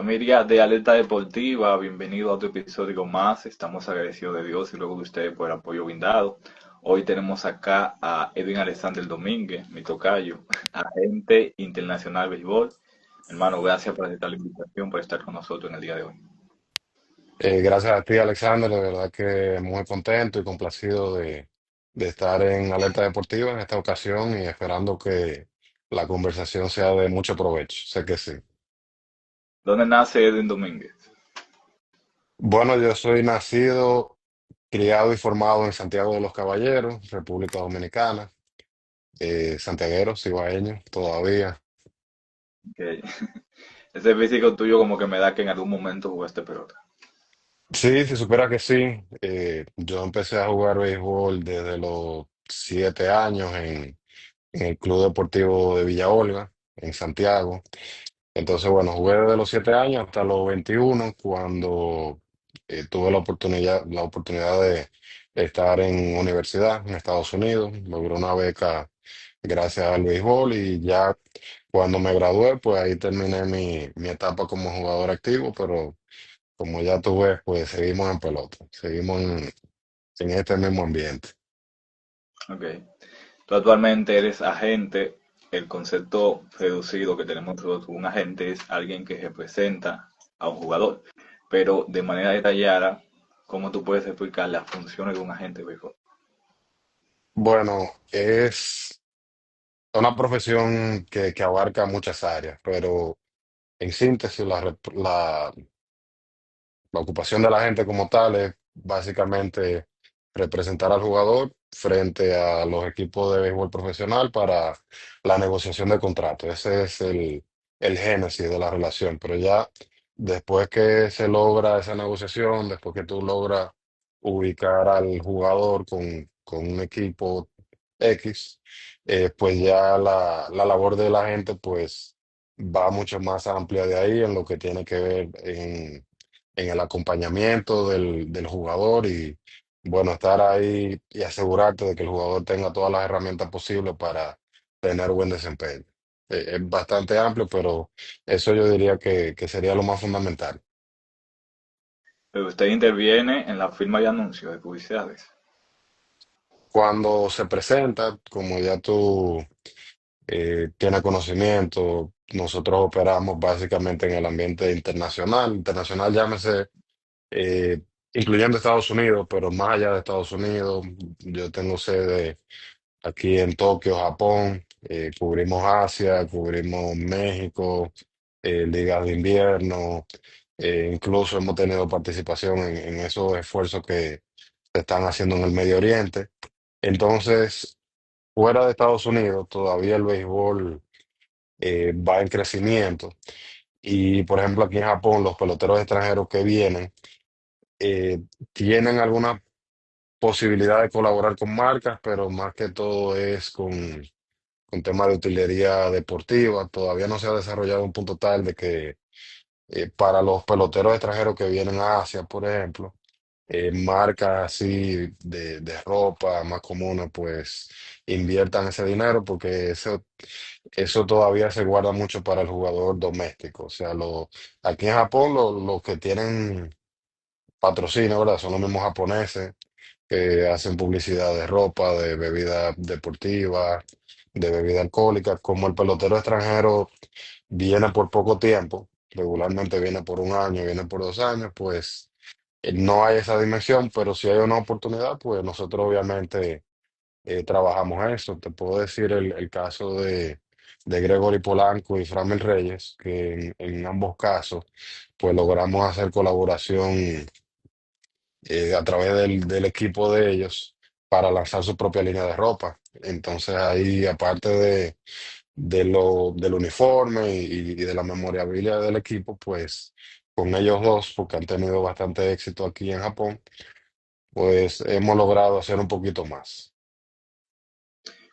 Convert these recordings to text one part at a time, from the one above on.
Familia de Alerta Deportiva, bienvenido a otro episodio más. Estamos agradecidos de Dios y luego de ustedes por el apoyo brindado. Hoy tenemos acá a Edwin Alexander Domínguez, mi tocayo, agente internacional de béisbol. Hermano, gracias por aceptar la invitación, por estar con nosotros en el día de hoy. Gracias a ti, Alexander, de verdad que muy contento y complacido de estar en Alerta Deportiva en esta ocasión y esperando que la conversación sea de mucho provecho. Sé que sí. ¿Dónde nace Edwin Domínguez? Bueno, yo soy nacido, criado y formado en Santiago de los Caballeros, República Dominicana, santiaguero, cibaeño, todavía. Que ese físico tuyo como que me da que en algún momento jugaste pelota. Sí, si supiera que sí, yo empecé a jugar béisbol desde los 7 años en el Club Deportivo de Villa Olga, en Santiago. Entonces, bueno, jugué desde los 7 años hasta los 21, cuando tuve la oportunidad de estar en universidad en Estados Unidos. Logré una beca gracias al béisbol y ya cuando me gradué, pues ahí terminé mi etapa como jugador activo, pero como ya tú ves, pues seguimos en pelota, seguimos en este mismo ambiente. Ok. Tú actualmente eres agente. El concepto reducido que tenemos nosotros, un agente es alguien que representa a un jugador. Pero de manera detallada, ¿cómo tú puedes explicar las funciones de un agente de béisbol? Bueno, es una profesión que abarca muchas áreas, pero en síntesis, la ocupación de la gente como tal es básicamente representar al jugador frente a los equipos de béisbol profesional para la negociación de contratos. Ese es el génesis de la relación. Pero ya después que se logra esa negociación, después que tú logras ubicar al jugador con un equipo X, pues ya la labor de la gente pues va mucho más amplia de ahí en lo que tiene que ver en el acompañamiento del jugador y, bueno, estar ahí y asegurarte de que el jugador tenga todas las herramientas posibles para tener buen desempeño. Es bastante amplio, pero eso yo diría que sería lo más fundamental. Pero usted interviene en la firma de anuncios de publicidades. Cuando se presenta, como ya tú tienes conocimiento, nosotros operamos básicamente en el ambiente internacional. Internacional, llámese eh, incluyendo Estados Unidos, pero más allá de Estados Unidos, yo tengo sede aquí en Tokio, Japón, cubrimos Asia, cubrimos México, ligas de invierno, incluso hemos tenido participación en esos esfuerzos que se están haciendo en el Medio Oriente. Entonces, fuera de Estados Unidos, todavía el béisbol va en crecimiento. Y, por ejemplo, aquí en Japón, los peloteros extranjeros que vienen, eh, tienen alguna posibilidad de colaborar con marcas, pero más que todo es con temas de utilería deportiva. Todavía no se ha desarrollado un punto tal de que para los peloteros extranjeros que vienen a Asia, por ejemplo, marcas así de ropa más comunes, pues inviertan ese dinero porque eso todavía se guarda mucho para el jugador doméstico. O sea, aquí en Japón los que tienen patrocinio, ¿verdad? Son los mismos japoneses que hacen publicidad de ropa, de bebida deportiva, de bebida alcohólica. Como el pelotero extranjero viene por poco tiempo, regularmente viene por un año, viene por 2 años, pues no hay esa dimensión, pero si hay una oportunidad, pues nosotros obviamente trabajamos eso. Te puedo decir el caso de Gregory Polanco y Framil Reyes, que en ambos casos, pues logramos hacer colaboración a través del equipo de ellos para lanzar su propia línea de ropa. Entonces ahí, aparte del uniforme y de la memorabilia del equipo, pues con ellos dos, porque han tenido bastante éxito aquí en Japón, pues hemos logrado hacer un poquito más.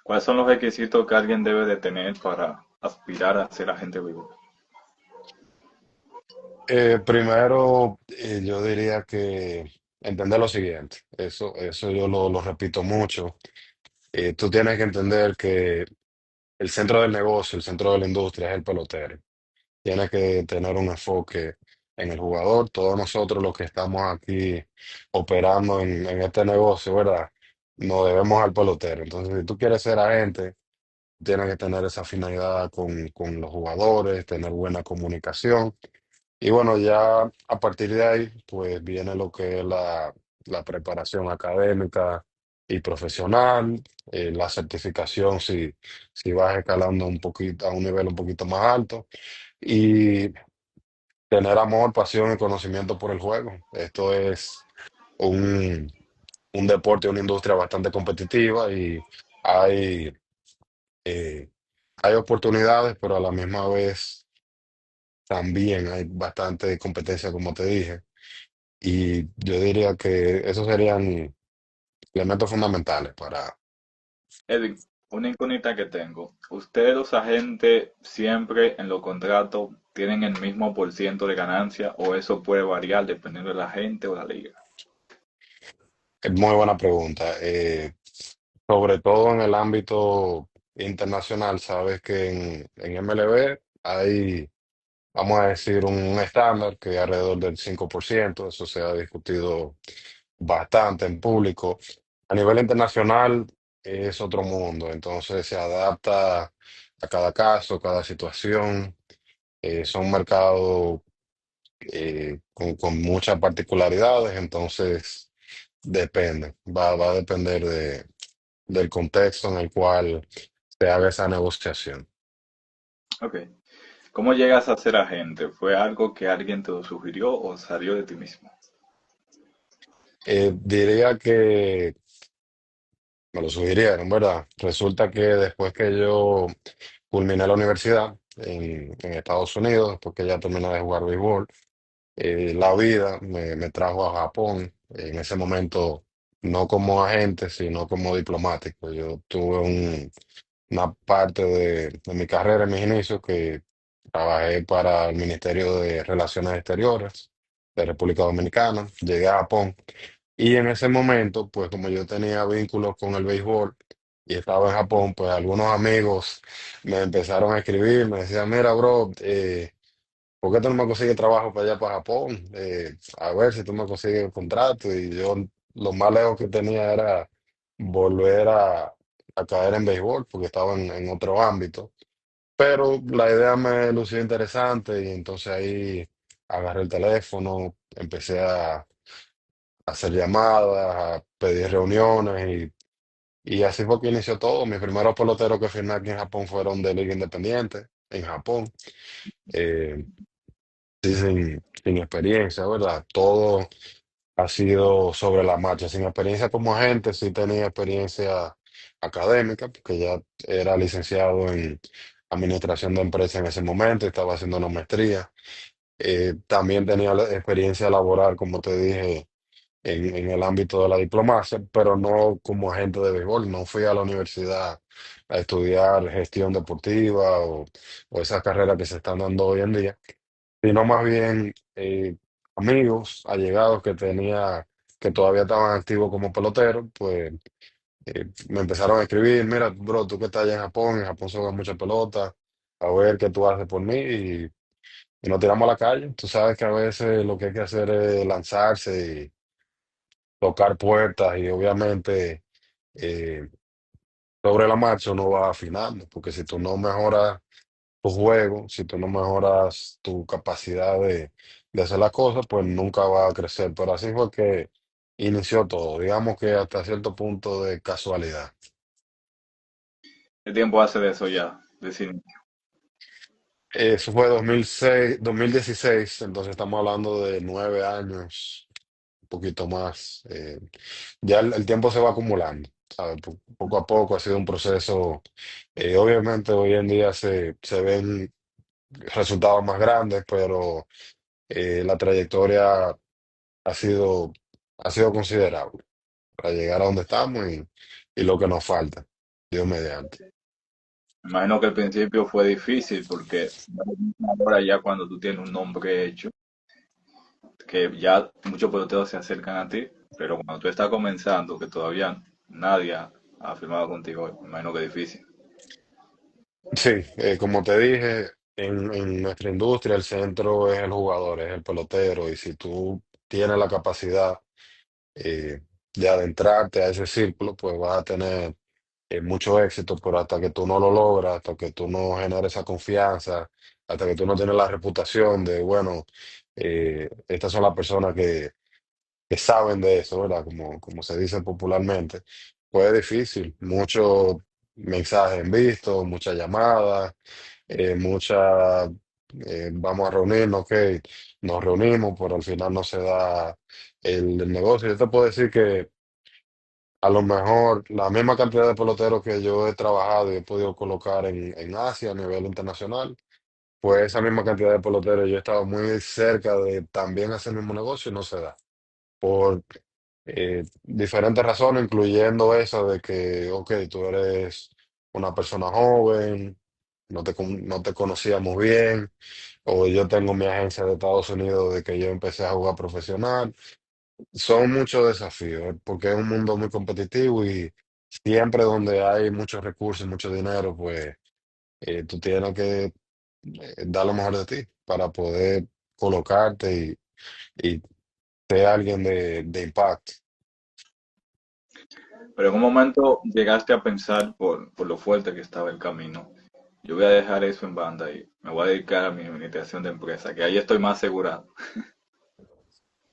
¿Cuáles son los requisitos que alguien debe de tener para aspirar a ser agente de béisbol? Primero, yo diría que entender lo siguiente, eso yo lo repito mucho. Tú tienes que entender que el centro del negocio, el centro de la industria es el pelotero. tiene que tener un enfoque en el jugador. Todos nosotros los que estamos aquí operando en este negocio, ¿verdad? Nos debemos al pelotero. Entonces, si tú quieres ser agente, tienes que tener esa finalidad con los jugadores, tener buena comunicación. Y bueno, ya a partir de ahí, pues viene lo que es la preparación académica y profesional, la certificación si vas escalando un poquito, a un nivel un poquito más alto, y tener amor, pasión y conocimiento por el juego. Esto es un, un deporte, una industria bastante competitiva y hay, eh, hay oportunidades, pero a la misma vez también hay bastante competencia, como te dije. Y yo diría que esos serían elementos fundamentales para... Edwin, una incógnita que tengo. ¿Ustedes los agentes siempre en los contratos tienen el mismo por ciento de ganancia o eso puede variar dependiendo de la agente o la liga? Es muy buena pregunta. Sobre todo en el ámbito internacional, sabes que en MLB hay, vamos a decir, un estándar que es alrededor del 5%. Eso se ha discutido bastante en público. A nivel internacional es otro mundo, entonces se adapta a cada caso, cada situación. Son mercados con muchas particularidades, entonces depende, va a depender del contexto en el cual se haga esa negociación. Ok. ¿Cómo llegas a ser agente? ¿Fue algo que alguien te lo sugirió o salió de ti mismo? Diría que me lo sugirieron, ¿verdad? Resulta que después que yo culminé la universidad en Estados Unidos, después que ya terminé de jugar béisbol, la vida me trajo a Japón, en ese momento no como agente, sino como diplomático. Yo tuve una parte de mi carrera en mis inicios que trabajé para el Ministerio de Relaciones Exteriores de República Dominicana. Llegué a Japón y en ese momento, pues como yo tenía vínculos con el béisbol y estaba en Japón, pues algunos amigos me empezaron a escribir, me decían, mira, bro, ¿por qué tú no me consigues trabajo para allá, para Japón? A ver si tú me consigues un contrato. Y yo lo más lejos que tenía era volver a caer en béisbol, porque estaba en otro ámbito. Pero la idea me lució interesante y entonces ahí agarré el teléfono, empecé a hacer llamadas, a pedir reuniones y así fue que inició todo. Mis primeros peloteros que firmé aquí en Japón fueron de Liga Independiente, en Japón. Eh, sí, sin experiencia, ¿verdad? Todo ha sido sobre la marcha. Sin experiencia como agente, sí tenía experiencia académica, porque ya era licenciado en administración de empresas en ese momento, estaba haciendo una maestría. También tenía la experiencia laboral, como te dije, en el ámbito de la diplomacia, pero no como agente de béisbol. No fui a la universidad a estudiar gestión deportiva o esas carreras que se están dando hoy en día, sino más bien amigos, allegados que tenía que todavía estaban activos como peloteros, pues me empezaron a escribir, mira, bro, tú que estás allá en Japón se juega mucha pelota, a ver qué tú haces por mí y nos tiramos a la calle. Tú sabes que a veces lo que hay que hacer es lanzarse y tocar puertas y obviamente eh, sobre la marcha uno va afinando, porque si tú no mejoras tu juego, si tú no mejoras tu capacidad de hacer las cosas, pues nunca va a crecer. Pero así fue que inició todo, digamos que hasta cierto punto de casualidad. ¿Qué tiempo hace de eso ya? Decir, Eso fue 2006, 2016, entonces estamos hablando de 9 años, un poquito más. Ya el tiempo se va acumulando, ¿sabes? Poco a poco ha sido un proceso. Obviamente hoy en día se ven resultados más grandes, pero la trayectoria ha sido, ha sido considerable para llegar a donde estamos y lo que nos falta, Dios mediante. me imagino que al principio fue difícil porque ahora ya cuando tú tienes un nombre hecho, que ya muchos peloteros se acercan a ti, pero cuando tú estás comenzando, que todavía nadie ha firmado contigo, me imagino que es difícil. Sí, como te dije. en nuestra industria el centro es el jugador, es el pelotero, y si tú tienes la capacidad de adentrarte a ese círculo, pues vas a tener mucho éxito, pero hasta que tú no lo logras, hasta que tú no generes esa confianza, hasta que tú no tienes la reputación de, bueno, estas son las personas que saben de eso, ¿verdad? Como se dice popularmente, pues es difícil. Muchos mensajes en visto, muchas llamadas, muchas, vamos a reunirnos, ok, nos reunimos, pero al final no se da el negocio. Yo te puedo decir que a lo mejor la misma cantidad de peloteros que yo he trabajado y he podido colocar en Asia a nivel internacional, pues esa misma cantidad de peloteros yo he estado muy cerca de también hacer el mismo negocio y no se da por diferentes razones, incluyendo esa de que, ok, tú eres una persona joven, no te conocíamos bien, o yo tengo mi agencia de Estados Unidos de que yo empecé a jugar profesional. Son muchos desafíos, porque es un mundo muy competitivo y siempre donde hay muchos recursos, mucho dinero, pues tú tienes que dar lo mejor de ti para poder colocarte y ser alguien de impacto. Pero en un momento llegaste a pensar por lo fuerte que estaba el camino. Yo voy a dejar eso en banda y me voy a dedicar a mi administración de empresa, que ahí estoy más asegurado.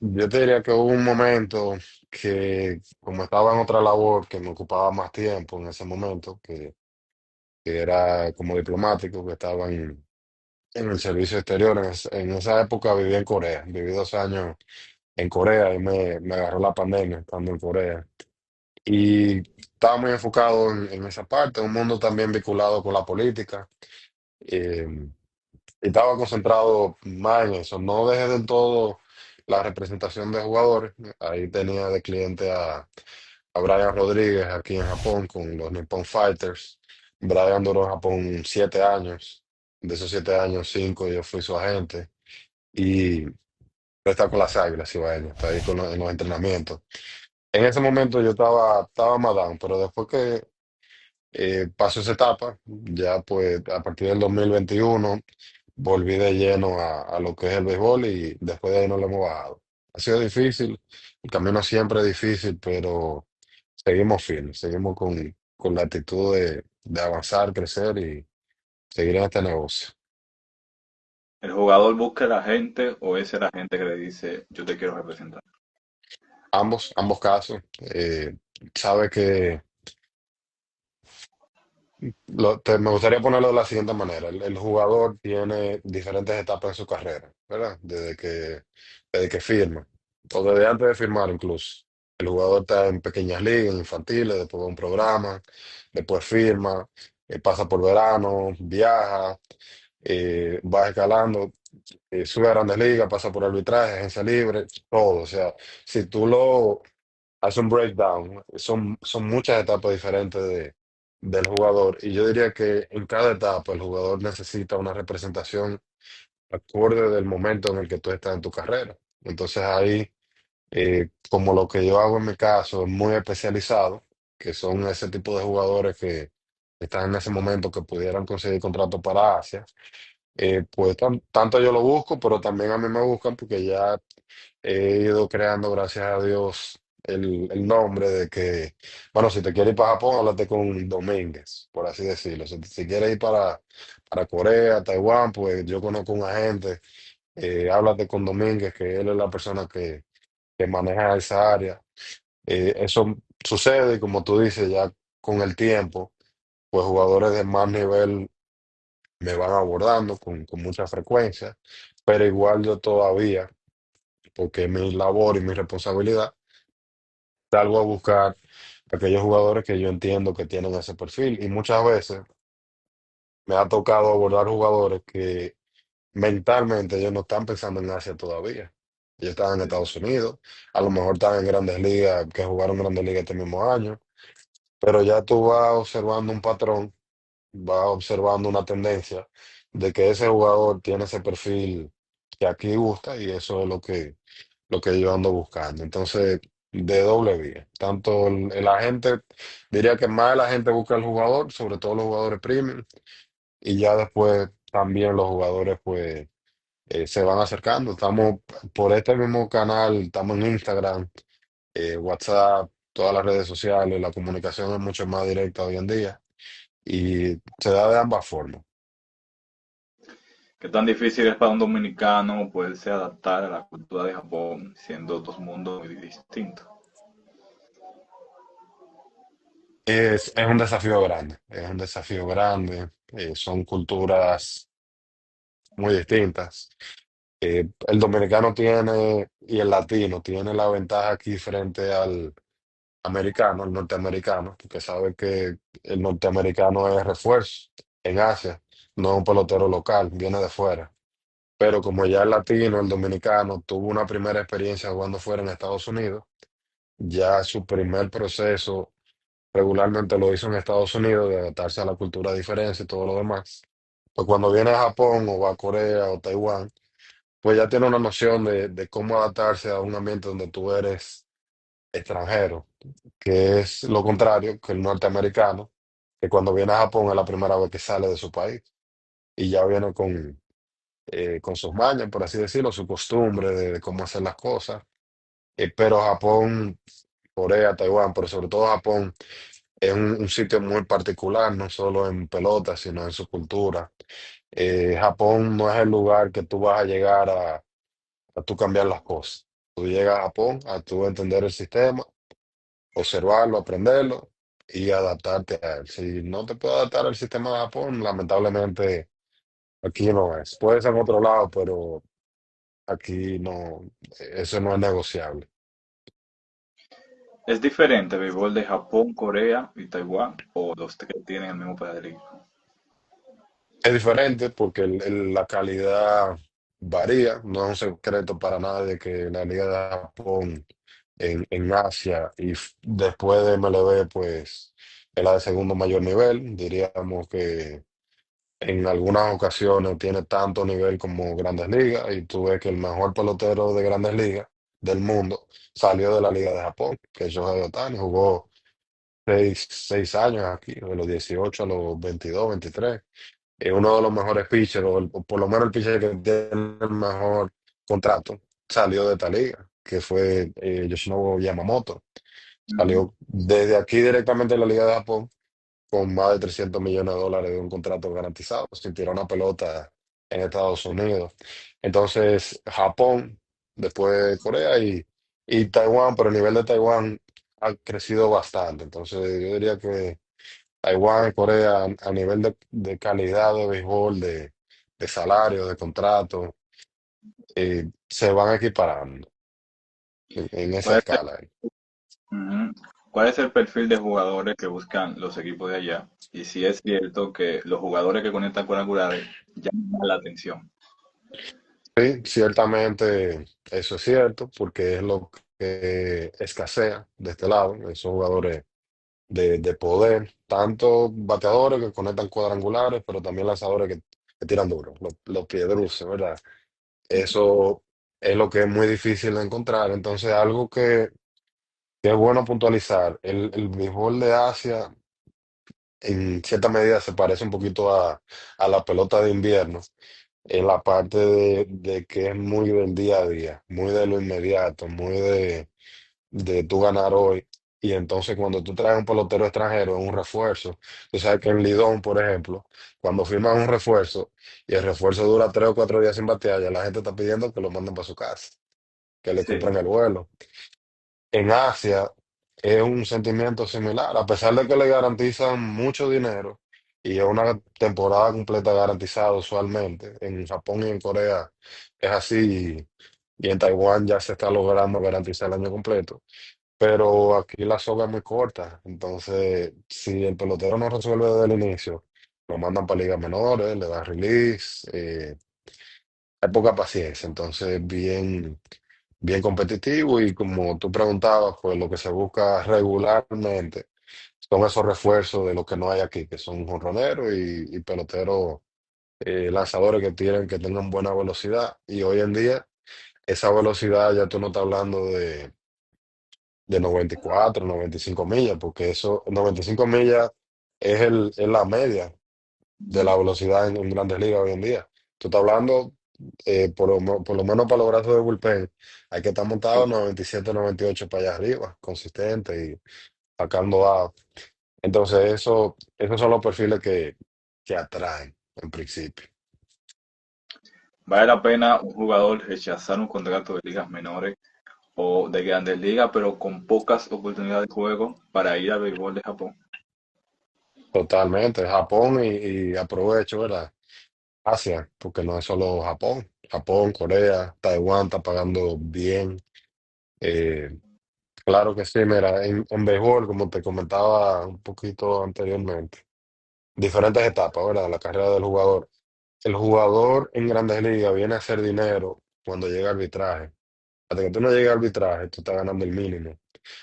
Yo te diría que hubo un momento que, como estaba en otra labor que me ocupaba más tiempo en ese momento, que era como diplomático, que estaba en el servicio exterior. En esa época viví en Corea, viví 2 años en Corea y me agarró la pandemia estando en Corea. Y estaba muy enfocado en esa parte, un mundo también vinculado con la política. eh, y estaba concentrado más en eso. No dejé del todo la representación de jugadores. Ahí tenía de cliente a Brian Rodríguez aquí en Japón con los Nippon Fighters. Brian duró en Japón 7 años. De esos 7 años, 5 yo fui su agente. Y está con las Águilas Ibaeñas, está ahí en los entrenamientos. En ese momento yo estaba más down, pero después que pasó esa etapa, ya pues a partir del 2021 volví de lleno a lo que es el béisbol y después de ahí no lo hemos bajado. Ha sido difícil, el camino siempre es difícil, pero seguimos firmes, seguimos con la actitud de avanzar, crecer y seguir en este negocio. ¿El jugador busca a la gente o es la gente que le dice, yo te quiero representar? Ambos casos. Sabe que me gustaría ponerlo de la siguiente manera. El jugador tiene diferentes etapas en su carrera, ¿verdad? Desde que firma, o desde antes de firmar incluso. El jugador está en pequeñas ligas, infantiles, después de un programa, después firma, pasa por verano, viaja, va escalando, sube a grandes ligas, pasa por arbitraje, agencia libre, todo. O sea, si tú lo haces un breakdown, son muchas etapas diferentes del jugador. Y yo diría que en cada etapa el jugador necesita una representación acorde del momento en el que tú estás en tu carrera. Entonces ahí, como lo que yo hago en mi caso es muy especializado, que son ese tipo de jugadores que están en ese momento que pudieran conseguir contrato para Asia, pues tanto yo lo busco, pero también a mí me buscan porque ya he ido creando, gracias a Dios, el nombre de que, bueno, si te quieres ir para Japón, háblate con Domínguez, por así decirlo. Si quieres ir para Corea, Taiwán, pues yo conozco un agente, háblate con Domínguez, que él es la persona que maneja esa área. Eso sucede y como tú dices, ya con el tiempo, pues jugadores de más nivel me van abordando con mucha frecuencia, pero igual yo todavía, porque es mi labor y mi responsabilidad, salgo a buscar aquellos jugadores que yo entiendo que tienen ese perfil. Y muchas veces me ha tocado abordar jugadores que mentalmente ellos no están pensando en Asia todavía. Ellos están en Sí, sí. Estados Unidos, a lo mejor están en grandes ligas, que jugaron grandes ligas este mismo año, pero ya tú vas observando un patrón, vas observando una tendencia de que ese jugador tiene ese perfil que aquí gusta y eso es lo que yo ando buscando. Entonces, de doble vía. Tanto el agente, diría que más el agente busca al jugador, sobre todo los jugadores premium, y ya después también los jugadores pues se van acercando. Estamos por este mismo canal, estamos en Instagram, WhatsApp, todas las redes sociales, la comunicación es mucho más directa hoy en día y se da de ambas formas. ¿Qué tan difícil es para un dominicano poderse adaptar a la cultura de Japón, siendo dos mundos muy distintos? Es un desafío grande, es un desafío grande, son culturas muy distintas. El dominicano tiene, y el latino tiene la ventaja aquí frente al americano, el norteamericano, porque sabe que el norteamericano es refuerzo en Asia, no es un pelotero local, viene de fuera. Pero como ya el latino, el dominicano, tuvo una primera experiencia jugando fuera en Estados Unidos, ya su primer proceso regularmente lo hizo en Estados Unidos, de adaptarse a la cultura diferente y todo lo demás. Pues cuando viene a Japón o va a Corea o Taiwán, pues ya tiene una noción de cómo adaptarse a un ambiente donde tú eres extranjero, que es lo contrario que el norteamericano, que cuando viene a Japón es la primera vez que sale de su país y ya viene con sus mañas, por así decirlo, su costumbre de cómo hacer las cosas. Pero Japón, Corea, Taiwán, pero sobre todo Japón, es un sitio muy particular, no solo en pelota, sino en su cultura. Japón no es el lugar que tú vas a llegar a tú cambiar las cosas. Tú llegas a Japón a tú entender el sistema, observarlo, aprenderlo y adaptarte a él. Si no te puedes adaptar al sistema de Japón, lamentablemente aquí no es. Puede ser en otro lado, pero aquí no, eso no es negociable. ¿Es diferente el béisbol de Japón, Corea y Taiwán? ¿O los tres tienen el mismo paralelo? Es diferente porque la calidad varía, no es un secreto para nadie que la Liga de Japón en Asia y después de MLB, pues es la de segundo mayor nivel. Diríamos que en algunas ocasiones tiene tanto nivel como Grandes Ligas y tú ves que el mejor pelotero de Grandes Ligas del mundo salió de la Liga de Japón, que es Shohei Ohtani, jugó 6 años aquí, de los 18 a los 22, 23. Es uno de los mejores pitchers, o por lo menos el pitcher que tiene el mejor contrato, salió de esta liga, que fue Yoshinobu Yamamoto. Ujú. Salió desde aquí directamente de la Liga de Japón con más de 300 millones de dólares de un contrato garantizado, sin tirar una pelota en Estados Unidos. Entonces, Japón, después Corea y Taiwán, pero el nivel de Taiwán ha crecido bastante. Entonces, yo diría que Taiwán y Corea a nivel de calidad de béisbol, de salario, de contrato, se van equiparando en esa ¿Cuál es escala. Ujú. ¿Cuál es el perfil de jugadores que buscan los equipos de allá? Y si es cierto que los jugadores que conectan cuadrangulares llaman la atención. Sí, ciertamente eso es cierto, porque es lo que escasea de este lado, esos jugadores de poder, tanto bateadores que conectan cuadrangulares, pero también lanzadores que tiran duro, los piedruces, ¿verdad? Eso es lo que es muy difícil de encontrar. Entonces, algo que es bueno puntualizar, el béisbol de Asia en cierta medida se parece un poquito a la pelota de invierno en la parte de que es muy del día a día, muy de lo inmediato, muy de tú ganar hoy. Y entonces cuando tú traes un pelotero extranjero, es un refuerzo. Tú sabes que en Lidón, por ejemplo, cuando firman un refuerzo y el refuerzo dura 3 o 4 días sin batear, ya la gente está pidiendo que lo manden para su casa, que le Sí. compren el vuelo. En Asia es un sentimiento similar, a pesar de que le garantizan mucho dinero y es una temporada completa garantizada usualmente. En Japón y en Corea es así y en Taiwán ya se está logrando garantizar el año completo. Pero aquí la soga es muy corta, entonces si el pelotero no resuelve desde el inicio, lo mandan para ligas menores, le dan release, hay poca paciencia, entonces bien competitivo y como tú preguntabas, pues lo que se busca regularmente son esos refuerzos de lo que no hay aquí, que son jonroneros y peloteros, lanzadores que tienen, que tengan buena velocidad. Y hoy en día, esa velocidad ya tú no estás hablando de 94, 95 millas, porque eso, 95 millas es la media. de la velocidad en Grandes Ligas hoy en día. Tú estás hablando, por lo menos para los brazos de bullpen, hay que estar montado Sí. 97, 98 para allá arriba, consistente y sacando a. Entonces, esos son los perfiles que atraen en principio. ¿Vale la pena un jugador rechazar un contrato de ligas menores o de grandes ligas, pero con pocas oportunidades de juego para ir al béisbol de Japón? Totalmente. Japón y aprovecho, ¿verdad? Asia, porque no es solo Japón. Japón, Corea, Taiwán está pagando bien. Eh, claro que sí, mira, en béisbol, como te comentaba un poquito anteriormente, diferentes etapas, ¿verdad? La carrera del jugador. El jugador en Grandes Ligas viene a hacer dinero cuando llega al arbitraje. Hasta que tú no llegues al arbitraje, tú estás ganando el mínimo.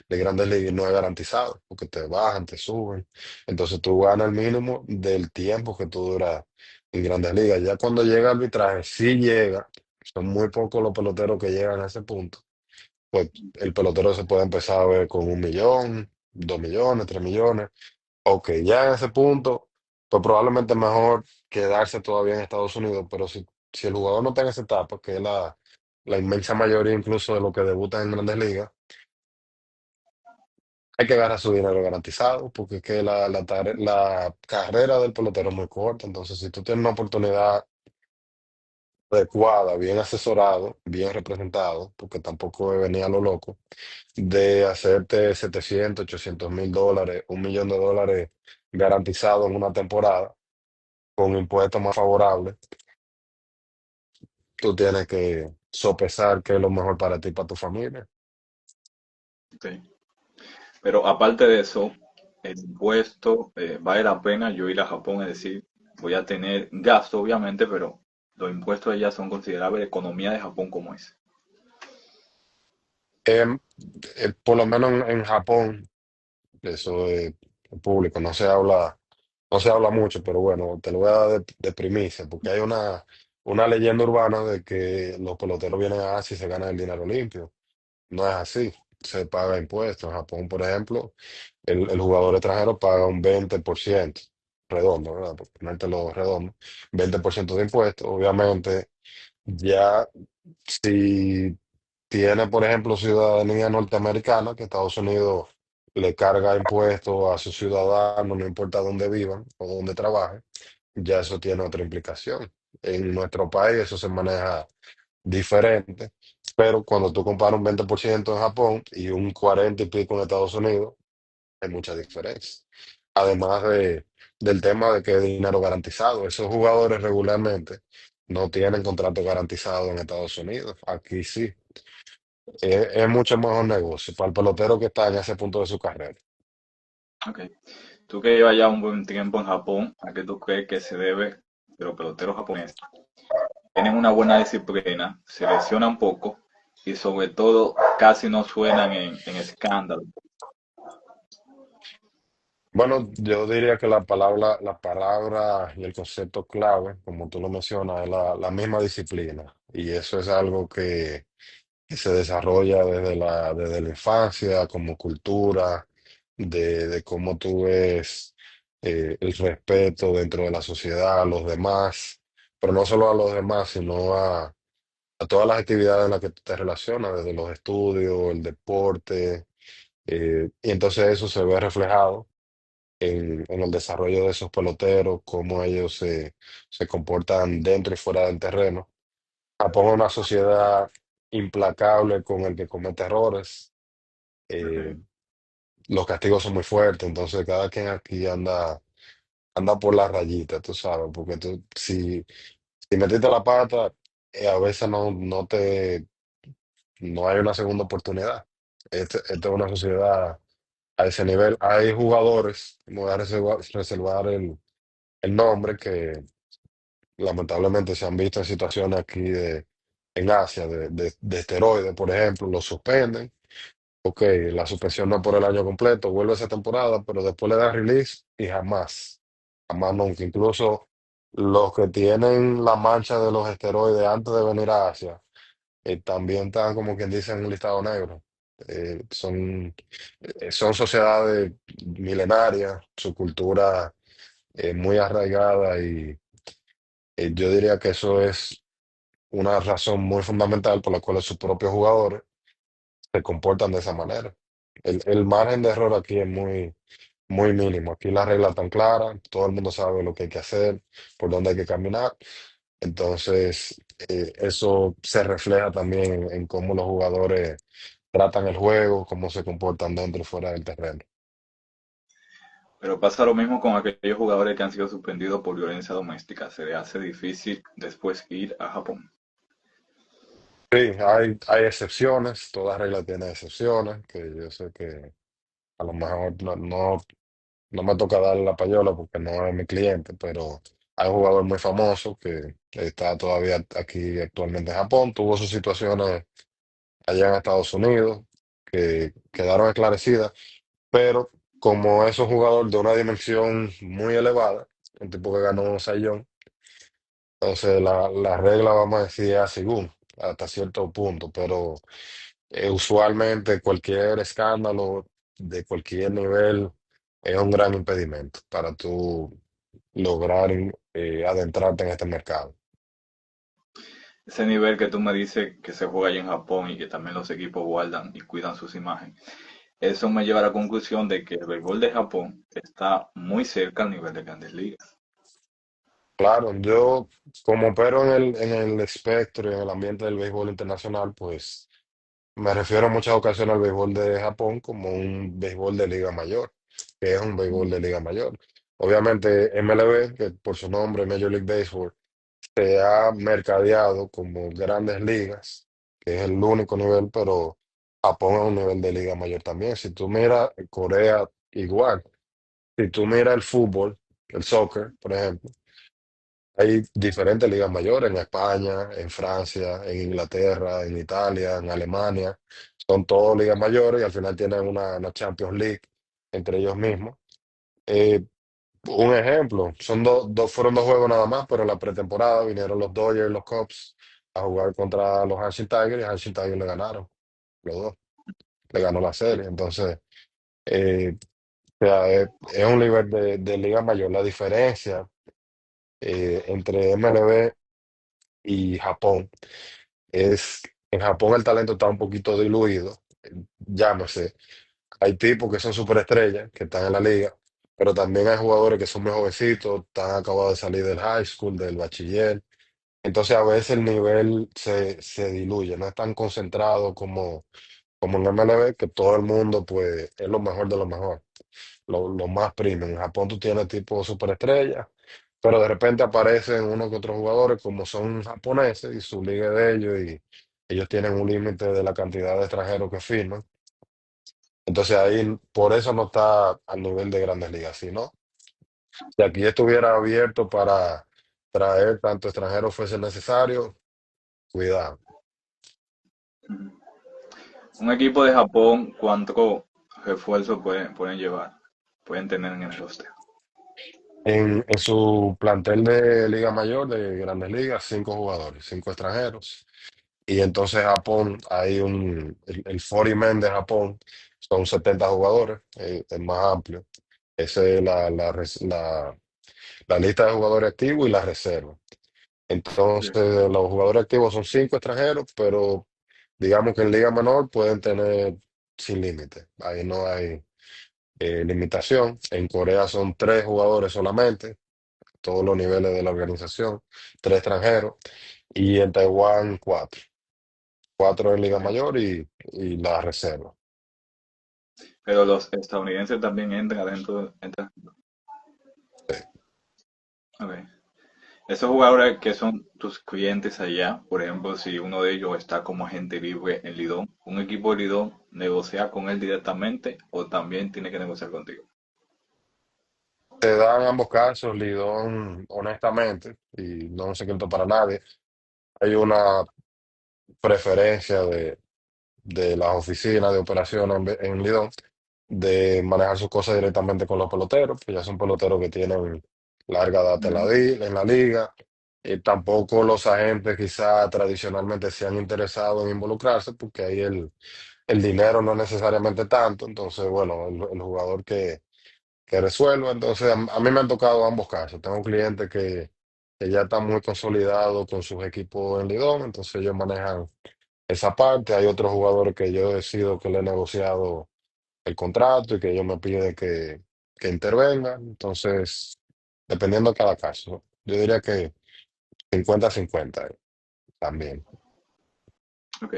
De Grandes Ligas no es garantizado, porque te bajan, te suben. Entonces tú ganas el mínimo del tiempo que tú duras en Grandes Ligas. Ya cuando llega al arbitraje, sí llega, son muy pocos los peloteros que llegan a ese punto. Pues el pelotero se puede empezar a ver con 1 millón, 2 millones, 3 millones. Ok, ya en ese punto, pues probablemente es mejor quedarse todavía en Estados Unidos, pero si el jugador no está en esa etapa, que es la inmensa mayoría incluso de los que debutan en Grandes Ligas, hay que agarrar su dinero garantizado, porque es que la carrera del pelotero es muy corta. Entonces, si tú tienes una oportunidad adecuada, bien asesorado, bien representado, porque tampoco venía a lo loco, de hacerte 700 $800,000, 1 millón de dólares garantizado en una temporada, con impuestos más favorables, tú tienes que sopesar qué es lo mejor para ti y para tu familia. Sí. Pero aparte de eso, el impuesto, vale la pena yo ir a Japón, es decir, voy a tener gasto, obviamente, pero los impuestos allá son considerables, la economía de Japón como es. Em, por lo menos en Japón, eso es público, no se habla mucho, pero bueno, te lo voy a dar de primicia, porque hay una leyenda urbana de que los peloteros vienen a Asia y se ganan el dinero limpio. No es así, se paga impuestos. En Japón, por ejemplo, el jugador extranjero paga un 20% redondo, ¿verdad? Por ponértelo redondo, 20% de impuestos. Obviamente, ya si tiene, por ejemplo, ciudadanía norteamericana, que Estados Unidos le carga impuestos a sus ciudadanos, no importa dónde vivan o dónde trabajen, ya eso tiene otra implicación. En nuestro país eso se maneja diferente, pero cuando tú comparas un 20% en Japón y un 40 y pico en Estados Unidos, hay mucha diferencia. Además del tema de que es dinero garantizado, esos jugadores regularmente no tienen contrato garantizado en Estados Unidos. Aquí sí. Es mucho mejor negocio para el pelotero que está en ese punto de su carrera. Ok. Tú que llevas ya un buen tiempo en Japón, ¿a qué tú crees que se debe que los peloteros japoneses tienen una buena disciplina, se lesionan poco y sobre todo casi no suenan en escándalo? Bueno, yo diría que la palabra y el concepto clave, como tú lo mencionas, es la misma disciplina. Y eso es algo que se desarrolla desde la infancia como cultura, de cómo tú ves el respeto dentro de la sociedad a los demás, pero no solo a los demás, sino a todas las actividades en las que tú te relacionas, desde los estudios, el deporte, y entonces eso se ve reflejado en el desarrollo de esos peloteros, cómo ellos se comportan dentro y fuera del terreno. Japón es una sociedad implacable con el que comete errores. eh, Ok. los castigos son muy fuertes, entonces cada quien aquí anda por la rayita, tú sabes, porque tú, si metiste la pata, a veces no hay una segunda oportunidad. Esta es una sociedad a ese nivel. Hay jugadores, me voy a reservar el nombre, que lamentablemente se han visto en situaciones aquí en Asia, de esteroides, por ejemplo, los suspenden. Ok, la suspensión no es por el año completo, vuelve esa temporada, pero después le dan release y jamás nunca. Incluso los que tienen la mancha de los esteroides antes de venir a Asia, también están como quien dice en un listado negro. Son sociedades milenarias, su cultura muy arraigada y yo diría que eso es una razón muy fundamental por la cual sus propios jugadores se comportan de esa manera. El margen de error aquí es muy mínimo. Aquí las reglas están claras, todo el mundo sabe lo que hay que hacer, por dónde hay que caminar. Entonces, eso se refleja también en cómo los jugadores tratan el juego, cómo se comportan dentro y fuera del terreno. Pero pasa lo mismo con aquellos jugadores que han sido suspendidos por violencia doméstica. Se les hace difícil después ir a Japón. Sí, hay excepciones, toda regla tiene excepciones, que yo sé que a lo mejor no me toca darle la payola porque no es mi cliente, pero hay un jugador muy famoso que está todavía aquí actualmente en Japón, tuvo sus situaciones allá en Estados Unidos que quedaron esclarecidas, pero como es un jugador de una dimensión muy elevada, un tipo que ganó un sayón, entonces la regla, vamos a decir, es según, hasta cierto punto, pero usualmente cualquier escándalo de cualquier nivel es un gran impedimento para tú lograr adentrarte en este mercado. Ese nivel que tú me dices que se juega allá en Japón y que también los equipos guardan y cuidan sus imágenes. Eso me lleva a la conclusión de que el béisbol de Japón está muy cerca al nivel de Grandes Ligas. Claro, yo como opero en el espectro y en el ambiente del béisbol internacional, pues me refiero en muchas ocasiones al béisbol de Japón como un béisbol de liga mayor, que es un béisbol de liga mayor. Obviamente MLB, que por su nombre, Major League Baseball, se ha mercadeado como grandes ligas, que es el único nivel, pero Japón es un nivel de liga mayor también. Si tú miras Corea, igual. Si tú miras el fútbol, el soccer, por ejemplo, hay diferentes ligas mayores en España, en Francia, en Inglaterra, en Italia, en Alemania. Son todas ligas mayores y al final tienen una Champions League entre ellos mismos. Eh, un ejemplo, fueron dos juegos nada más, pero en la pretemporada vinieron los Dodgers y los Cubs a jugar contra los Hanshin Tigers y Hanshin Tigers le ganaron, los dos, le ganó la serie. Entonces, o sea, es un nivel de liga mayor. La diferencia entre MLB y Japón es, en Japón el talento está un poquito diluido, llámese. Hay tipos que son superestrellas, que están en la liga, pero también hay jugadores que son muy jovencitos, están acabados de salir del high school, del bachiller. Entonces a veces el nivel se diluye, no es tan concentrado como en MLB, que todo el mundo pues es lo mejor de lo mejor, lo más premium. En Japón tú tienes tipo superestrellas, pero de repente aparecen unos que otros jugadores como son japoneses y su liga es de ellos y ellos tienen un límite de la cantidad de extranjeros que firman. Entonces ahí por eso no está al nivel de Grandes Ligas, sino si aquí estuviera abierto para traer tanto extranjeros fuese necesario, cuidado. Un equipo de Japón, ¿cuántos refuerzos pueden llevar? Pueden tener en el roster. En su plantel de Liga Mayor, de Grandes Ligas, 5 jugadores, 5 extranjeros. Y entonces Japón, el 40 men de Japón son 70 jugadores, es más amplio. Esa es la lista de jugadores activos y la reserva. Sí. Entonces, los jugadores activos son 5 extranjeros, pero digamos que en Liga Menor pueden tener sin límite. Ahí no hay limitación. En Corea son 3 jugadores solamente, todos los niveles de la organización, 3 extranjeros. Y en Taiwán, 4 en Liga Ok. Mayor y la reserva. Pero los estadounidenses también entran adentro. Ok. Esos jugadores que son tus clientes allá, por ejemplo, si uno de ellos está como agente libre en Lidón, ¿un equipo de Lidón negocia con él directamente o también tiene que negociar contigo? Se dan ambos casos, Lidón, honestamente, y no es un secreto para nadie, hay una preferencia de las oficinas de operaciones en Lidón de manejar sus cosas directamente con los peloteros, pues ya son peloteros que tienen larga data en Ujú. en la liga. Tampoco los agentes quizá tradicionalmente se han interesado en involucrarse porque ahí el dinero no es necesariamente tanto. Entonces, bueno, el jugador que resuelva. Entonces, a mí me han tocado ambos casos. Tengo clientes que ya están muy consolidados con sus equipos en Lidón, entonces ellos manejan esa parte. Hay otros jugadores que yo decido que le he negociado el contrato y que ellos me piden que intervenga. Entonces, dependiendo de cada caso, yo diría que 50-50 también. Ok.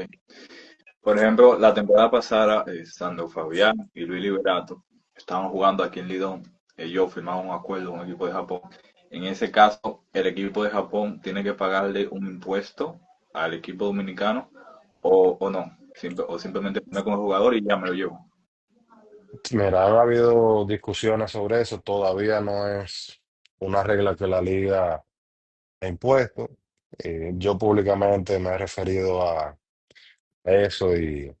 Por ejemplo, la temporada pasada, Sandro Fabián y Luis Liberato estaban jugando aquí en Lidón. Ellos firmaron un acuerdo con un equipo de Japón. En ese caso, el equipo de Japón tiene que pagarle un impuesto al equipo dominicano o no. O simplemente firmé con el jugador y ya me lo llevo. Mira, ha habido discusiones sobre eso, todavía no es una regla que la liga ha impuesto. Yo públicamente me he referido a eso y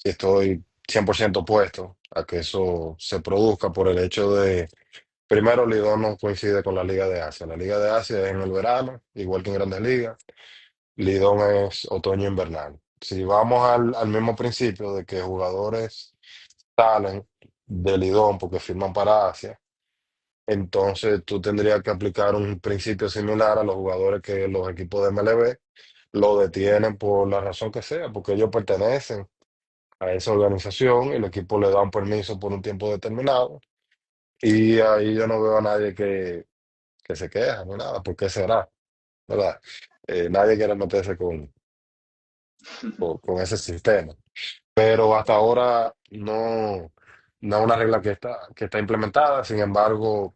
estoy 100% opuesto a que eso se produzca por el hecho de, primero, Lidón no coincide con la Liga de Asia. La Liga de Asia es en el verano, igual que en Grandes Ligas. Lidón es otoño-invernal. Si vamos al mismo principio de que jugadores salen de Lidón porque firman para Asia, entonces tú tendrías que aplicar un principio similar a los jugadores que los equipos de MLB lo detienen por la razón que sea, porque ellos pertenecen a esa organización y el equipo le da un permiso por un tiempo determinado. Y ahí yo no veo a nadie que se queja ni nada, ¿por qué será? ¿Verdad? Nadie quiere meterse con ese sistema. Pero hasta ahora no es una regla que está implementada. Sin embargo,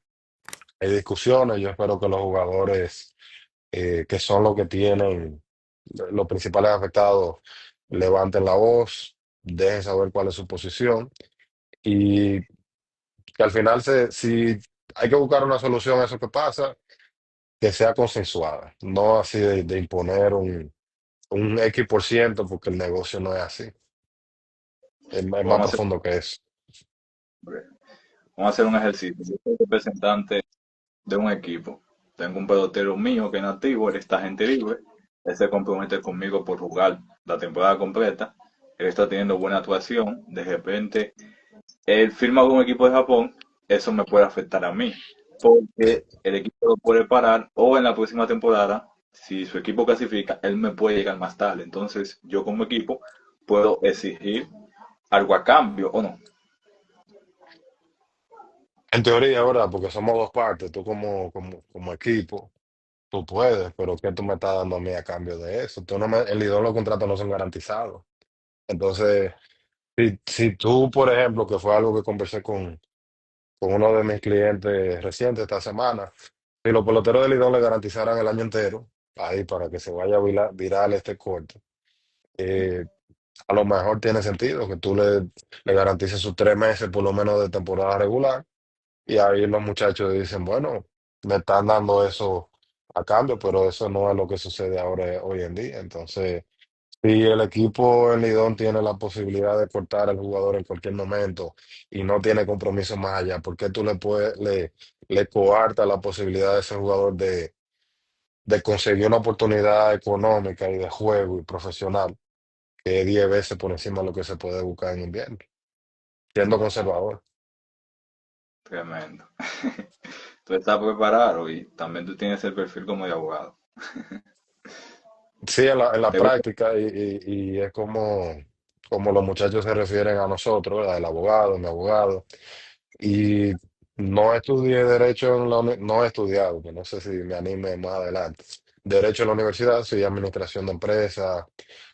hay discusiones. Yo espero que los jugadores, que son los que tienen los principales afectados, levanten la voz, dejen saber cuál es su posición y que al final, si hay que buscar una solución a eso que pasa, que sea consensuada, no así de imponer un X%, porque el negocio no es así, es más Vamos a hacer, profundo que eso. vamos a hacer un ejercicio. Yo soy representante de un equipo. Tengo un pelotero mío que es nativo, él está gente libre. Él se compromete conmigo por jugar la temporada completa. Él está teniendo buena actuación. De repente, él firma con un equipo de Japón. Eso me puede afectar a mí. Porque el equipo lo puede parar o en la próxima temporada, si su equipo clasifica, él me puede llegar más tarde. Entonces, yo como equipo puedo exigir algo a cambio o no. En teoría, ¿verdad? Porque somos dos partes, tú como equipo, tú puedes, pero ¿qué tú me estás dando a mí a cambio de eso? Tú no me, el Lidón, los contratos no son garantizados. Entonces, si tú, por ejemplo, que fue algo que conversé con uno de mis clientes recientes esta semana, si los peloteros de Lidón le garantizaran el año entero, ahí para que se vaya viral este corte, eh, a lo mejor tiene sentido que tú le garantices sus 3 meses por lo menos de temporada regular y ahí los muchachos dicen, bueno, me están dando eso a cambio, pero eso no es lo que sucede ahora hoy en día. Entonces, si el equipo en Lidón tiene la posibilidad de cortar al jugador en cualquier momento y no tiene compromiso más allá, ¿por qué tú le coartas la posibilidad de ese jugador de conseguir una oportunidad económica y de juego y profesional que es 10 veces por encima de lo que se puede buscar en invierno, siendo conservador? Tremendo. Tú estás preparado y también tú tienes el perfil como de abogado. Sí, en la ¿Te gusta? práctica y es como los muchachos se refieren a nosotros, ¿verdad? El abogado, mi abogado. Y no estudié derecho no he estudiado, que no sé si me anime más adelante. Derecho en la universidad, sí, administración de empresas,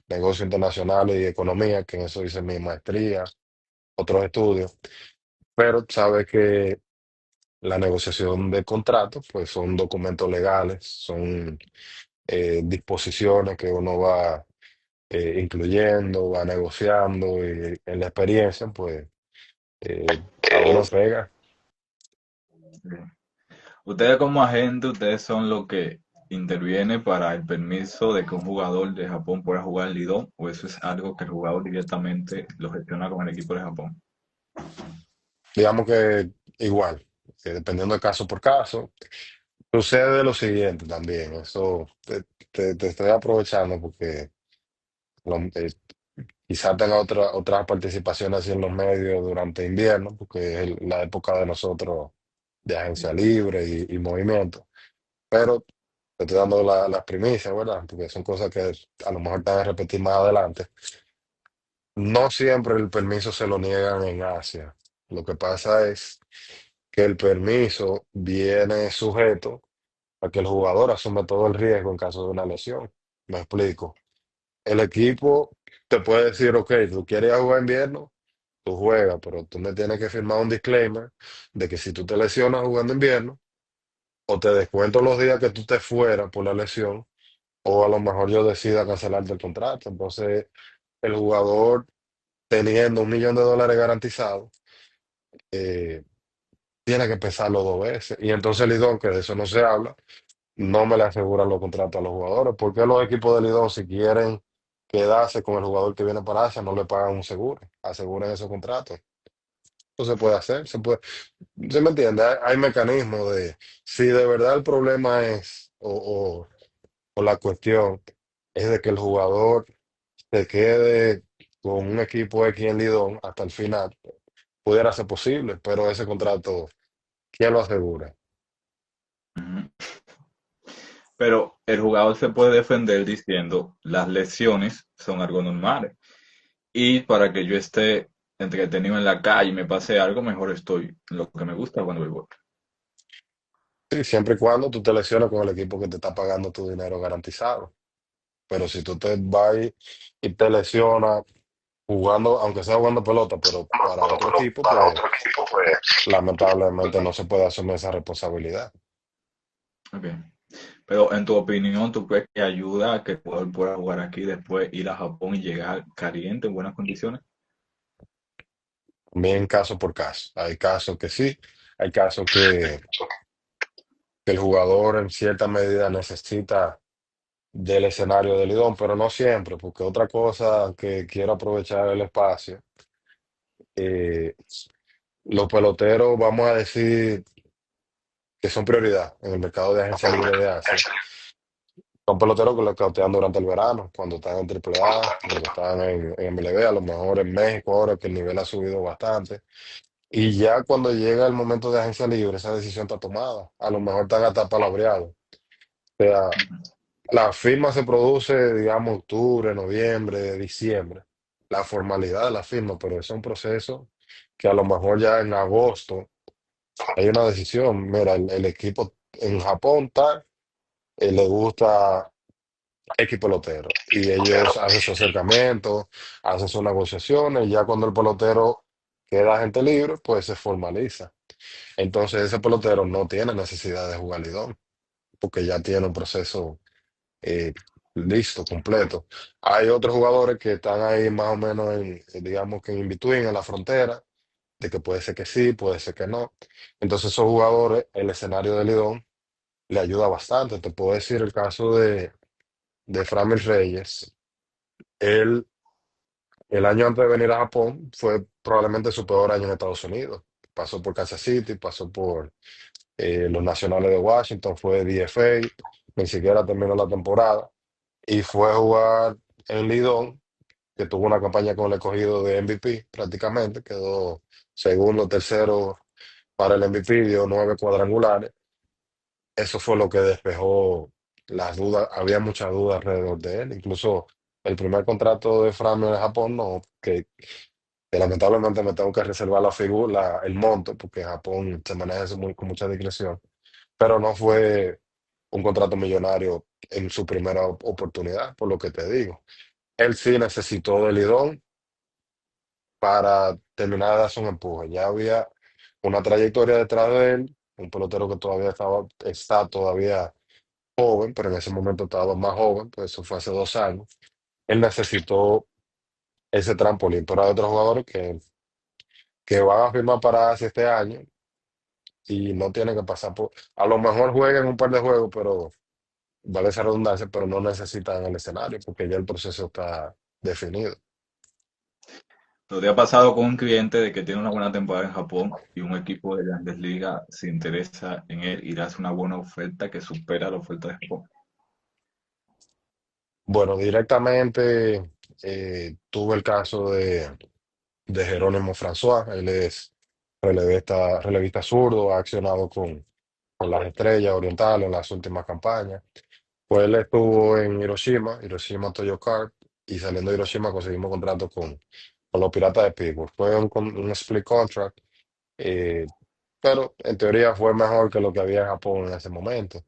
negocios internacionales y economía, que en eso hice mi maestría, otros estudios. Pero sabes que la negociación de contratos, pues son documentos legales, son disposiciones que uno va incluyendo, va negociando y en la experiencia, pues a uno pega. Sí. Ustedes como agente, ustedes son los que intervienen para el permiso de que un jugador de Japón pueda jugar en Lidón, o eso es algo que el jugador directamente lo gestiona con el equipo de Japón. Digamos que igual, dependiendo de caso por caso. Sucede lo siguiente también, eso te estoy aprovechando porque Quizás tenga otras participaciones así en los medios durante invierno, porque es la época de nosotros de agencia libre y movimiento. Pero te estoy dando las primicias, ¿verdad? Porque son cosas que a lo mejor te van a repetir más adelante. No siempre el permiso se lo niegan en Asia. Lo que pasa es que el permiso viene sujeto a que el jugador asume todo el riesgo en caso de una lesión. Me explico. El equipo te puede decir, ok, tú quieres ir a jugar invierno, tú juegas, pero tú me tienes que firmar un disclaimer de que si tú te lesionas jugando invierno, o te descuento los días que tú te fueras por la lesión, o a lo mejor yo decida cancelarte el contrato. Entonces, el jugador teniendo $1 millón garantizado, eh, tiene que pensarlo 2 veces. Y entonces Lidón, que de eso no se habla, no me le aseguran los contratos a los jugadores. Porque los equipos de Lidón, si quieren quedarse con el jugador que viene para Asia, no le pagan un seguro, aseguren esos contratos. Eso se puede hacer, se puede. ¿Se me entiende? Hay mecanismos de, si de verdad el problema es, o la cuestión es de que el jugador se quede con un equipo X en Lidón hasta el final, pudiera ser posible, pero ese contrato, ¿quién lo asegura? Ujú. Pero el jugador se puede defender diciendo las lesiones son algo normales. Y para que yo esté entretenido en la calle y me pase algo, mejor estoy en lo que me gusta cuando voy. Sí, siempre y cuando tú te lesiones con el equipo que te está pagando tu dinero garantizado. Pero si tú te vas y te lesionas jugando, aunque sea jugando pelota, pero para otro equipo, pues lamentablemente no se puede asumir esa responsabilidad. Ok. Pero en tu opinión, ¿tú crees que ayuda a que el jugador pueda jugar aquí, después ir a Japón y llegar caliente en buenas condiciones? También caso por caso. Hay casos que sí, hay casos que el jugador en cierta medida necesita del escenario del Lidón, pero no siempre, porque otra cosa que quiero aprovechar el espacio, eh, los peloteros, vamos a decir que son prioridad en el mercado de agencia libre de Asia. Son peloteros que los cautean durante el verano, cuando están en AAA, cuando están en MLB, a lo mejor en México ahora que el nivel ha subido bastante. Y ya cuando llega el momento de agencia libre, esa decisión está tomada. A lo mejor están hasta palabreados. O sea, la firma se produce, digamos, octubre, noviembre, diciembre. La formalidad de la firma, pero es un proceso que a lo mejor ya en agosto hay una decisión. Mira, el equipo en Japón tal, le gusta X pelotero. Y ellos hacen su acercamiento, hacen sus negociaciones, y ya cuando el pelotero queda agente libre, pues se formaliza. Entonces ese pelotero no tiene necesidad de jugar Lidón, porque ya tiene un proceso eh, listo, completo. Hay otros jugadores que están ahí más o menos digamos que en between, en la frontera, de que puede ser que sí, puede ser que no. Entonces esos jugadores, el escenario de Lidón le ayuda bastante. Te puedo decir el caso de Framil Reyes. Él, el año antes de venir a Japón, fue probablemente su peor año en Estados Unidos. Pasó por Kansas City, pasó por los Nacionales de Washington, fue DFA, ni siquiera terminó la temporada. Y fue a jugar en Lidón, que tuvo una campaña con el escogido de MVP prácticamente, quedó segundo, tercero para el MVP, dio 9 cuadrangulares. Eso fue lo que despejó las dudas, había muchas dudas alrededor de él, incluso el primer contrato de Framio en Japón, no, que lamentablemente me tengo que reservar la figura, el monto, porque en Japón se maneja eso con mucha discreción, pero no fue un contrato millonario en su primera oportunidad, por lo que te digo. Él sí necesitó del Lidón para terminar de darse un empuje. Ya había una trayectoria detrás de él, un pelotero que todavía está todavía joven, pero en ese momento estaba más joven, pues eso fue hace 2 años. Él necesitó ese trampolín, pero hay otros jugadores que van a firmar para Asia este año y no tienen que pasar por, a lo mejor jueguen un par de juegos, pero vale esa redundancia, pero no necesitan el escenario porque ya el proceso está definido. ¿No te ha pasado con un cliente de que tiene una buena temporada en Japón y un equipo de Grandes Ligas se interesa en él y le hace una buena oferta que supera la oferta de Japón? Bueno, directamente. tuve el caso de Jerónimo François. Él es relevista zurdo, ha accionado con las Estrellas Orientales en las últimas campañas. Pues él estuvo en Hiroshima Toyo Kart, y saliendo de Hiroshima conseguimos contrato con los Piratas de Pittsburgh. Fue un split contract, eh, pero en teoría fue mejor que lo que había en Japón en ese momento.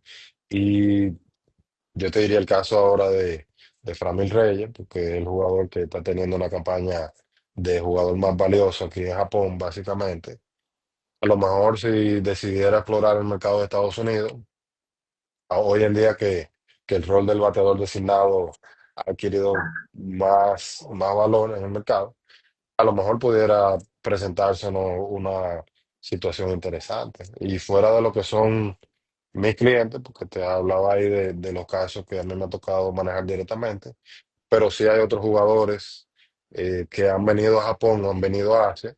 Y yo te diría el caso ahora de Framil Reyes, porque es el jugador que está teniendo una campaña de jugador más valioso aquí en Japón, básicamente. A lo mejor si decidiera explorar el mercado de Estados Unidos, hoy en día que el rol del bateador designado ha adquirido más valor en el mercado, a lo mejor pudiera presentársenos una situación interesante. Y fuera de lo que son mis clientes, porque te hablaba ahí de los casos que a mí me ha tocado manejar directamente, pero sí hay otros jugadores que han venido a Japón o han venido a Asia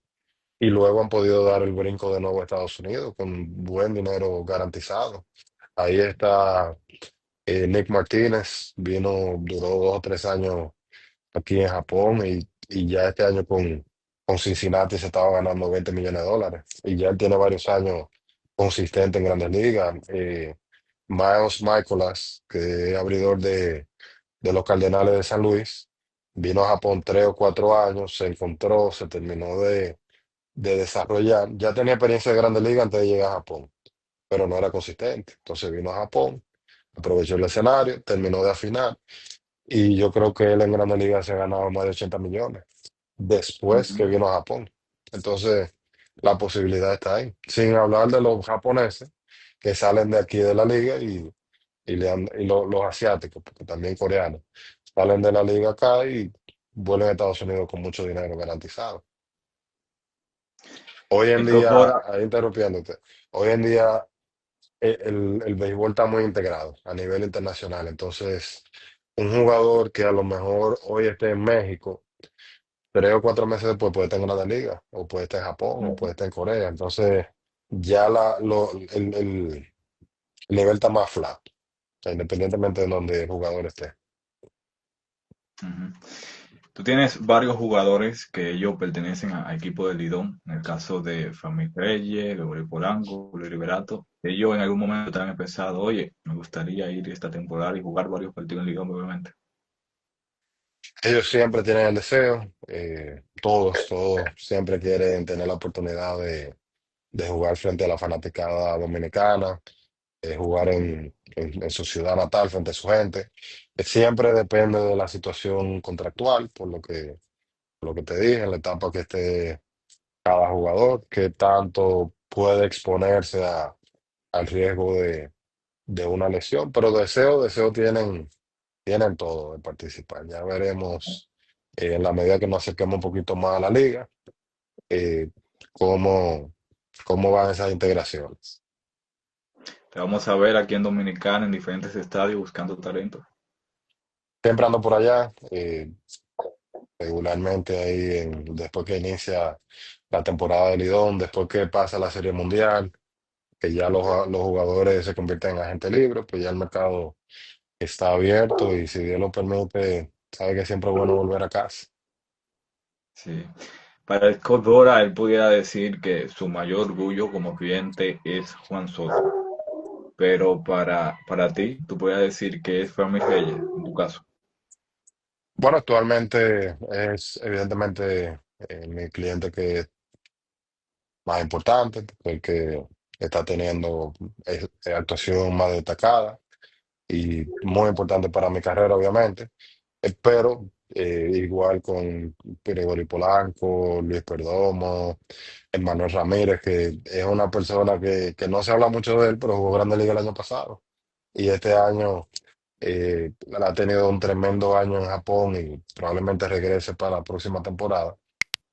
y luego han podido dar el brinco de nuevo a Estados Unidos con buen dinero garantizado. Ahí está Nick Martínez, duró 2 o 3 años aquí en Japón, y ya este año con Cincinnati se estaba ganando $20 millones. Y ya él tiene varios años consistente en Grandes Ligas. Miles Michaelas, que es abridor de los Cardenales de San Luis, vino a Japón 3 o 4 años, se encontró, se terminó de desarrollar. Ya tenía experiencia de Grandes Ligas antes de llegar a Japón, pero no era consistente. Entonces vino a Japón, aprovechó el escenario, terminó de afinar, y yo creo que él en Grandes Ligas se ha ganado más de 80 millones después que Ujú. vino a Japón. Entonces, la posibilidad está ahí. Sin hablar de los japoneses que salen de aquí de la liga y los asiáticos, porque también coreanos, salen de la liga acá y vuelven a Estados Unidos con mucho dinero garantizado. Hoy en día, Incorpora, ahí interrumpiéndote, hoy en día el béisbol está muy integrado a nivel internacional. Entonces, un jugador que a lo mejor hoy esté en México, 3 o 4 meses después puede estar en una liga, o puede estar en Japón, o puede estar en Corea. Entonces, ya el nivel está más flat, o sea, independientemente de donde el jugador esté. ujú. Tú tienes varios jugadores que ellos pertenecen a equipo de Lidón, en el caso de Framil Reyes, Gregorio Polanco, Luis Liberato. Ellos en algún momento te han pensado, oye, me gustaría ir esta temporada y jugar varios partidos en Lidón, obviamente. Ellos siempre tienen el deseo, todos siempre quieren tener la oportunidad de jugar frente a la fanaticada dominicana, jugar en su ciudad natal frente a su gente. Siempre depende de la situación contractual, por lo que te dije, en la etapa que esté cada jugador, que tanto puede exponerse al riesgo de una lesión. Pero deseo tienen todo de participar. Ya veremos, en la medida que nos acerquemos un poquito más a la liga, eh, cómo, cómo van esas integraciones. Te vamos a ver aquí en Dominicana en diferentes estadios buscando talento. Siempre ando por allá, regularmente ahí después que inicia la temporada de Lidón, después que pasa la Serie Mundial, que ya los jugadores se convierten en agentes libres, pues ya el mercado está abierto, y si Dios lo permite, sabe que siempre es bueno volver a casa. Sí. Para el Scott Dora, él pudiera decir que su mayor orgullo como cliente es Juan Soto. Pero para ti, tú podrías decir que es Framil Reyes, en tu caso. Bueno, actualmente es evidentemente mi cliente que más importante, el que está teniendo actuación más destacada y muy importante para mi carrera, obviamente. Pero igual con Gregory Polanco, Luis Perdomo, Emmanuel Ramírez, que es una persona que no se habla mucho de él, pero jugó Grande Liga el año pasado. Y este año ha tenido un tremendo año en Japón y probablemente regrese para la próxima temporada.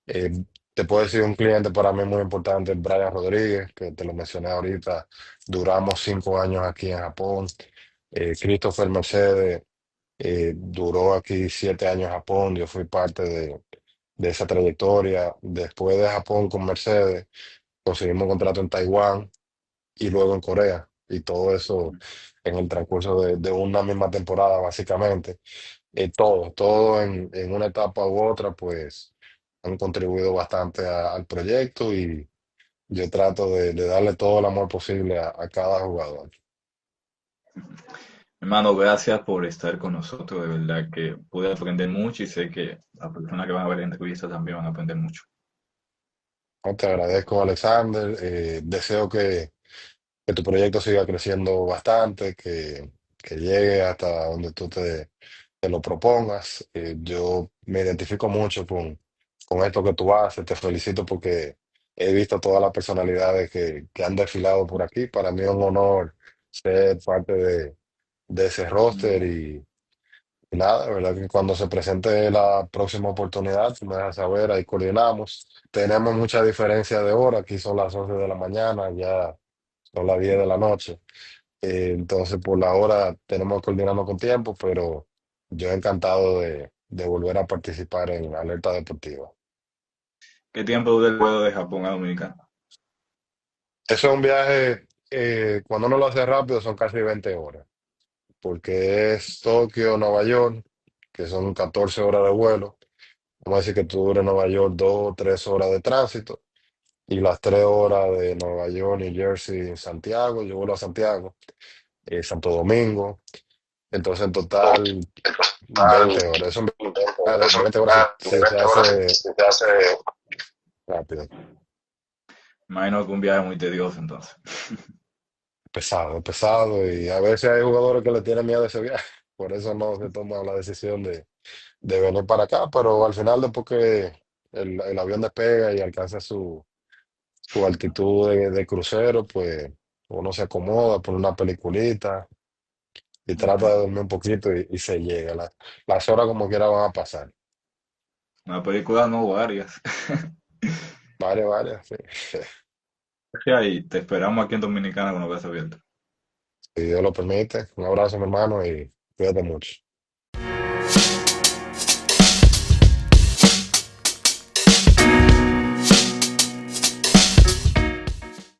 Eh, Te puedo decir un cliente para mí muy importante, Brian Rodríguez, que te lo mencioné ahorita. Duramos 5 años aquí en Japón. Christopher Mercedes duró aquí 7 años en Japón. Yo fui parte de esa trayectoria. Después de Japón con Mercedes, conseguimos un contrato en Taiwán y luego en Corea. y todo eso en el transcurso de una misma temporada, básicamente. Todo en una etapa u otra, pues han contribuido bastante al proyecto y yo trato de darle todo el amor posible a cada jugador. Hermano, gracias por estar con nosotros. De verdad que pude aprender mucho y sé que las personas que van a ver la entrevista también van a aprender mucho. No, te agradezco, Alexander. Deseo que tu proyecto siga creciendo bastante, que llegue hasta donde tú te lo propongas. Yo me identifico mucho con esto que tú haces. Te felicito porque he visto todas las personalidades que han desfilado por aquí. Para mí es un honor ser parte de ese roster y nada, de verdad que cuando se presente la próxima oportunidad, tú me dejas saber, ahí coordinamos. Tenemos mucha diferencia de hora, aquí son las 11 de la mañana, ya son las 10 de la noche. Entonces, por la hora tenemos que coordinarnos con tiempo, pero yo encantado de volver a participar en Alerta Deportiva. ¿Qué tiempo dura el vuelo de Japón a Dominicana? Eso es un viaje, cuando uno lo hace rápido, son casi 20 horas, porque es Tokio, Nueva York, que son 14 horas de vuelo. Vamos a decir que tú dures en Nueva York 2 o 3 horas de tránsito y las 3 horas de Nueva York, New Jersey, Santiago. Yo vuelo a Santiago, Santo Domingo. Entonces, en total, 20 horas. Eso de 20 horas si se hace rápido. Imagino que un viaje muy tedioso entonces. Pesado, pesado. Y a veces hay jugadores que le tienen miedo a ese viaje. Por eso no se toma la decisión de venir para acá. Pero al final, después que el avión despega y alcanza su altitud de crucero, pues uno se acomoda, pone una peliculita y trata de dormir un poquito y se llega. Las horas como quiera van a pasar. Una película no varias. Varias, varias, sí. Y te esperamos aquí en Dominicana con los brazos abiertos. Si Dios lo permite. Un abrazo, mi hermano, y cuídate mucho.